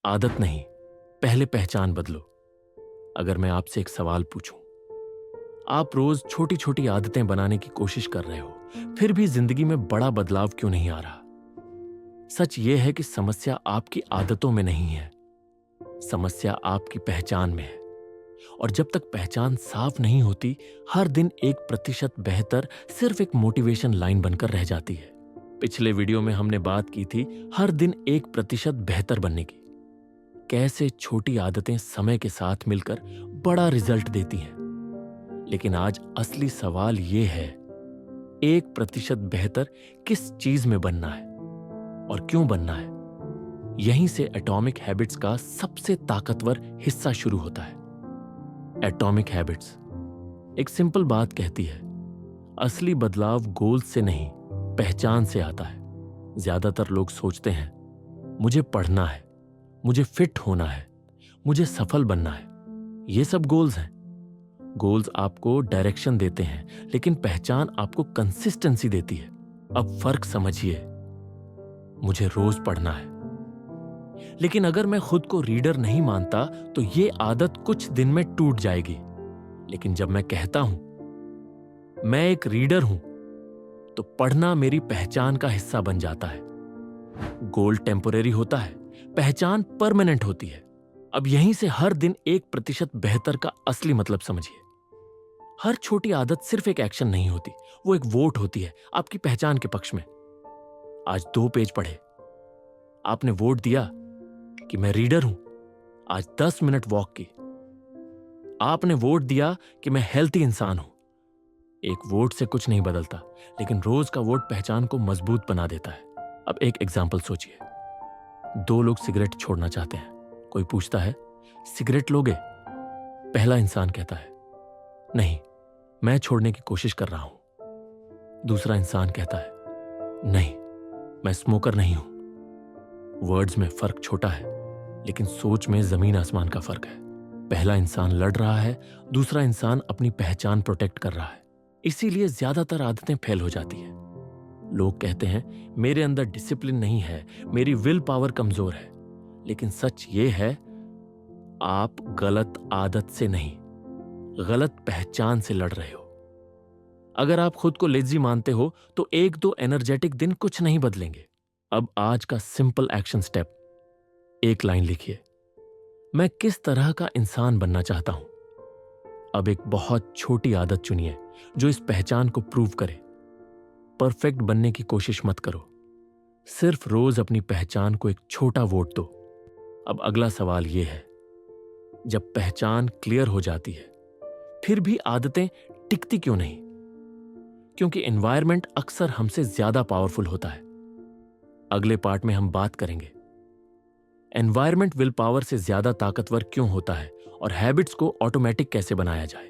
आदत नहीं, पहले पहचान बदलो। अगर मैं आपसे एक सवाल पूछूं, आप रोज छोटी छोटी आदतें बनाने की कोशिश कर रहे हो, फिर भी जिंदगी में बड़ा बदलाव क्यों नहीं आ रहा? सच यह है कि समस्या आपकी आदतों में नहीं है, समस्या आपकी पहचान में है। और जब तक पहचान साफ नहीं होती, हर दिन 1% बेहतर सिर्फ एक मोटिवेशन लाइन बनकर रह जाती है। पिछले वीडियो में हमने बात की थी हर दिन 1% बेहतर बनने की, कैसे छोटी आदतें समय के साथ मिलकर बड़ा रिजल्ट देती हैं। लेकिन आज असली सवाल यह है, 1% बेहतर किस चीज में बनना है और क्यों बनना है? यहीं से एटॉमिक हैबिट्स का सबसे ताकतवर हिस्सा शुरू होता है। एटॉमिक हैबिट्स एक सिंपल बात कहती है, असली बदलाव गोल से नहीं, पहचान से आता है। ज्यादातर लोग सोचते हैं, मुझे पढ़ना है, मुझे फिट होना है, मुझे सफल बनना है। ये सब गोल्स हैं। गोल्स आपको डायरेक्शन देते हैं, लेकिन पहचान आपको कंसिस्टेंसी देती है। अब फर्क समझिए, मुझे रोज पढ़ना है, लेकिन अगर मैं खुद को रीडर नहीं मानता तो ये आदत कुछ दिन में टूट जाएगी। लेकिन जब मैं कहता हूं मैं एक रीडर हूं, तो पढ़ना मेरी पहचान का हिस्सा बन जाता है। गोल टेम्पोरेरी होता है, पहचान परमानेंट होती है। अब यहीं से हर दिन 1% बेहतर का असली मतलब समझिए। हर छोटी आदत सिर्फ एक एक्शन नहीं होती, वो एक वोट होती है आपकी पहचान के पक्ष में। आज 2 पेज पढ़े, आपने वोट दिया कि मैं रीडर हूं। आज 10 मिनट वॉक की, आपने वोट दिया कि मैं हेल्थी इंसान हूं। एक वोट से कुछ नहीं बदलता, लेकिन रोज का वोट पहचान को मजबूत बना देता है। अब एक एग्जाम्पल सोचिए, 2 लोग सिगरेट छोड़ना चाहते हैं। कोई पूछता है, सिगरेट लोगे? पहला इंसान कहता है, नहीं, मैं छोड़ने की कोशिश कर रहा हूं। दूसरा इंसान कहता है, नहीं, मैं स्मोकर नहीं हूं। वर्ड्स में फर्क छोटा है, लेकिन सोच में जमीन आसमान का फर्क है। पहला इंसान लड़ रहा है, दूसरा इंसान अपनी पहचान प्रोटेक्ट कर रहा है। इसीलिए ज्यादातर आदतें फेल हो जाती है। लोग कहते हैं, मेरे अंदर डिसिप्लिन नहीं है, मेरी विल पावर कमजोर है। लेकिन सच ये है, आप गलत आदत से नहीं, गलत पहचान से लड़ रहे हो। अगर आप खुद को लेजी मानते हो तो 1-2 एनर्जेटिक दिन कुछ नहीं बदलेंगे। अब आज का सिंपल एक्शन स्टेप, एक लाइन लिखिए, मैं किस तरह का इंसान बनना चाहता हूं। अब एक बहुत छोटी आदत चुनिए जो इस पहचान को प्रूव करे। परफेक्ट बनने की कोशिश मत करो, सिर्फ रोज अपनी पहचान को एक छोटा वोट दो। अब अगला सवाल यह है, जब पहचान क्लियर हो जाती है, फिर भी आदतें टिकती क्यों नहीं? क्योंकि एनवायरनमेंट अक्सर हमसे ज्यादा पावरफुल होता है। अगले पार्ट में हम बात करेंगे, एनवायरनमेंट विल पावर से ज्यादा ताकतवर क्यों होता है और हैबिट्स को ऑटोमेटिक कैसे बनाया जाए।